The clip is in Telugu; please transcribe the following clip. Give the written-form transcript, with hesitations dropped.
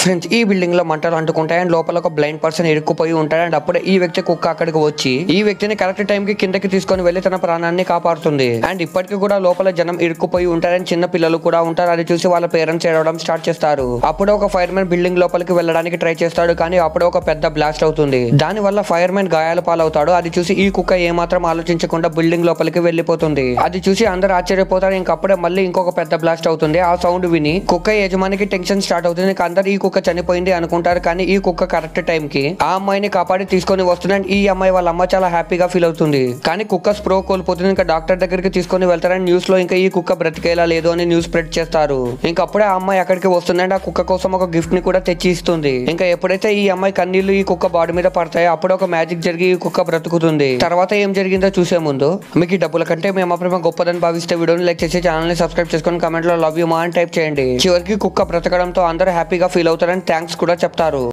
ఫ్రెండ్స్, ఈ బిల్డింగ్ లో మంటలు అంటుకుంటాయి అండ్ లోపల ఒక బ్లైండ్ పర్సన్ ఇరుక్కుపోయి ఉంటాడు. అండ్ అప్పుడే ఈ వ్యక్తి కుక్క అక్కడికి వచ్చి ఈ వ్యక్తిని కరెక్ట్ టైం కి కిందకి తీసుకొని వెళ్లి తన ప్రాణాన్ని కాపాడుతుంది. అండ్ ఇప్పటికీ కూడా లోపల జనం ఇరుక్కుపోయి ఉంటారని చిన్న పిల్లలు కూడా ఉంటారు. అది చూసి వాళ్ళ పేరెంట్స్ ఏడవడం స్టార్ట్ చేస్తారు. అప్పుడే ఒక ఫైర్ మ్యాన్ బిల్డింగ్ లోపలికి వెళ్ళడానికి ట్రై చేస్తాడు. కానీ అప్పుడే ఒక పెద్ద బ్లాస్ట్ అవుతుంది. దాని వల్ల ఫైర్ మ్యాన్ గాయాల పాలవుతాడు. అది చూసి ఈ కుక్క ఏమాత్రం ఆలోచించకుండా బిల్డింగ్ లోపలికి వెళ్లిపోతుంది. అది చూసి అందరు ఆశ్చర్యపోతారు. ఇంకప్పుడే మళ్ళీ ఇంకొక పెద్ద బ్లాస్ట్ అవుతుంది. ఆ సౌండ్ విని కుక్క యజమానికి టెన్షన్ స్టార్ట్ అవుతుంది. అందరు ఈ కుక్క చనిపోయింది అనుకుంటారు. కానీ ఈ కుక్క కరెక్ట్ టైం కి ఆ అమ్మాయిని కాపాడి తీసుకొని వస్తుంది. ఈ అమ్మాయి వాళ్ళ అమ్మ చాలా హ్యాపీగా ఫీల్ అవుతుంది. కానీ కుక్క స్ప్రో కోల్పోతుంది. ఇంకా డాక్టర్ దగ్గరికి తీసుకొని వెళ్తారని న్యూస్ లో ఇంకా ఈ కుక్క బ్రతికేలా లేదు అని న్యూస్ స్ప్రెడ్ చేస్తారు. ఇంకప్పుడే ఆ అమ్మాయి అక్కడికి వస్తుందంటే ఆ కుక్క కోసం ఒక గిఫ్ట్ ని కూడా తెచ్చి ఇస్తుంది. ఇంకా ఎప్పుడైతే ఈ అమ్మాయి కన్నీళ్లు ఈ కుక్క బాడీ మీద పడతాయో అప్పుడు ఒక మ్యాజిక్ జరిగి ఈ కుక్క బ్రతుకుతుంది. తర్వాత ఏం జరిగిందో చూసే ముందు మీకు ఈ డబ్బుల కంటే మీ అమ్మ ప్రేమ గొప్పదని భావిస్తే వీడియోని లైక్ చేసి ఛానల్ ని సబ్స్క్రైబ్ చేసుకొని కమెంట్ లో లవ్ యూ మా అని టైప్ చేయండి. చివరికి కుక్క బ్రతకడంతో అందరూ హ్యాపీగా ఫీల్ అవుతారని థ్యాంక్స్ కూడా చెప్తారు.